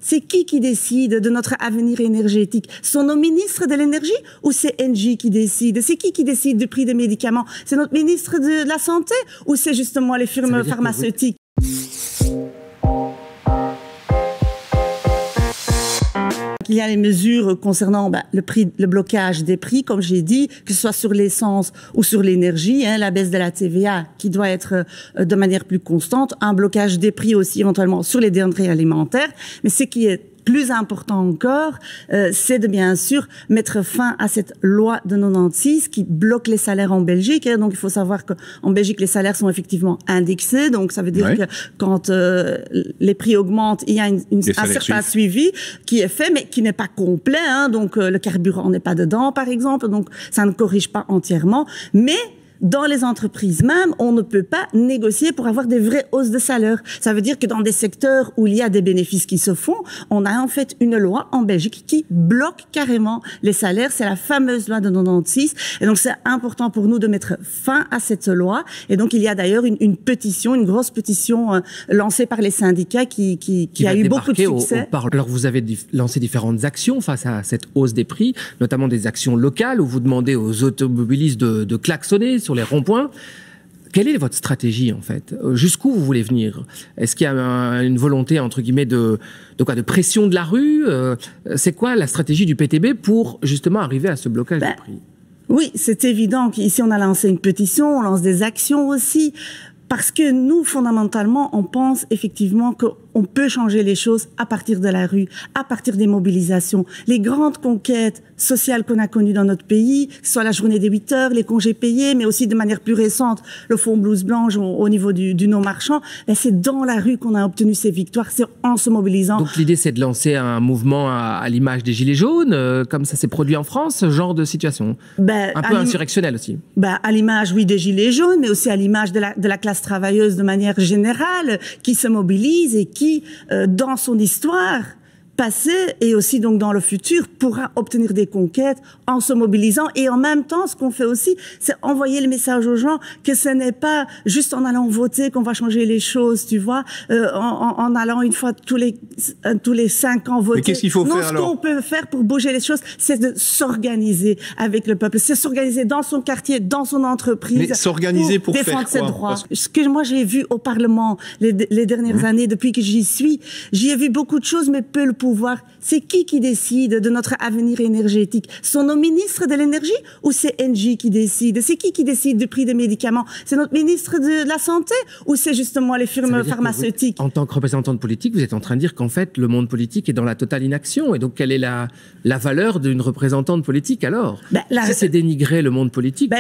C'est qui décide de notre avenir énergétique? Sont nos ministres de l'énergie ou c'est Engie qui décide? C'est qui décide du prix des médicaments? C'est notre ministre de la Santé ou c'est justement les firmes pharmaceutiques? Il y a les mesures concernant le blocage des prix, comme j'ai dit, que ce soit sur l'essence ou sur l'énergie, la baisse de la TVA qui doit être de manière plus constante, un blocage des prix aussi éventuellement sur les denrées alimentaires. Mais ce qui est plus important encore, c'est de bien sûr mettre fin à cette loi de 96 qui bloque les salaires en Belgique. Donc il faut savoir qu'en Belgique, les salaires sont effectivement indexés. Donc ça veut dire que quand les prix augmentent, il y a un certain suivi qui est fait, mais qui n'est pas complet. Donc le carburant n'est pas dedans, par exemple. Donc ça ne corrige pas entièrement. Mais dans les entreprises même, on ne peut pas négocier pour avoir des vraies hausses de salaire. Ça veut dire que dans des secteurs où il y a des bénéfices qui se font, on a en fait une loi en Belgique qui bloque carrément les salaires. C'est la fameuse loi de 96. Et donc, c'est important pour nous de mettre fin à cette loi. Et donc, il y a d'ailleurs une pétition, une grosse pétition lancée par les syndicats qui a eu beaucoup de succès. Alors, vous avez lancé différentes actions face à cette hausse des prix, notamment des actions locales où vous demandez aux automobilistes de klaxonner sur les ronds-points. Quelle est votre stratégie, en fait? Jusqu'où vous voulez venir? Est-ce qu'il y a une volonté, entre guillemets, de pression de la rue? C'est quoi la stratégie du PTB pour, justement, arriver à ce blocage des prix? Oui, c'est évident qu'ici, on a lancé une pétition, on lance des actions aussi, parce que nous, fondamentalement, on pense effectivement qu'on peut changer les choses à partir de la rue, à partir des mobilisations. Les grandes conquêtes sociales qu'on a connues dans notre pays, que ce soit la journée des 8 heures, les congés payés, mais aussi de manière plus récente, le fonds blouse blanche au niveau du non-marchand, c'est dans la rue qu'on a obtenu ces victoires, c'est en se mobilisant. Donc l'idée, c'est de lancer un mouvement à l'image des Gilets jaunes, comme ça s'est produit en France, ce genre de situation? Un peu insurrectionnel aussi. À l'image, oui, des Gilets jaunes, mais aussi à l'image de la classe travailleuse de manière générale, qui se mobilise et qui, dans son histoire passé et aussi donc dans le futur, pourra obtenir des conquêtes en se mobilisant. Et en même temps, ce qu'on fait aussi, c'est envoyer le message aux gens que ce n'est pas juste en allant voter qu'on va changer les choses, tu vois, en allant une fois tous les 5 ans voter. Mais qu'est-ce qu'il faut faire alors? Ce qu'on peut faire pour bouger les choses, c'est de s'organiser avec le peuple, c'est s'organiser dans son quartier, dans son entreprise. Mais s'organiser pour défendre faire quoi? ses droits. Ce que moi j'ai vu au Parlement les dernières années, depuis que j'y suis, j'y ai vu beaucoup de choses, mais peu le pouvoir. C'est qui décide de notre avenir énergétique? Sont nos ministres de l'énergie ou c'est Engie qui décide? C'est qui décide du prix des médicaments? C'est notre ministre de la Santé ou c'est justement les firmes pharmaceutiques? En tant que représentante politique, vous êtes en train de dire qu'en fait, le monde politique est dans la totale inaction. Et donc, quelle est la valeur d'une représentante politique alors? Si c'est dénigrer le monde politique,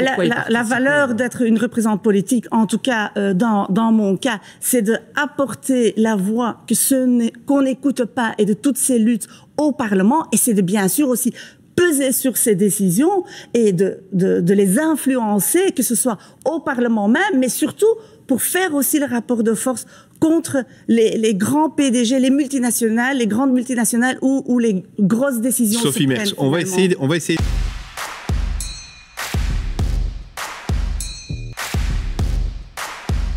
la valeur d'être une représentante politique, en tout cas dans mon cas, c'est d'apporter la voix qu'on n'écoute pas et de toutes ces luttes au Parlement, et c'est de bien sûr aussi peser sur ces décisions et de les influencer, que ce soit au Parlement même, mais surtout pour faire aussi le rapport de force contre les grands PDG, les multinationales, les grandes multinationales ou les grosses décisions. Sophie Mersch, on va essayer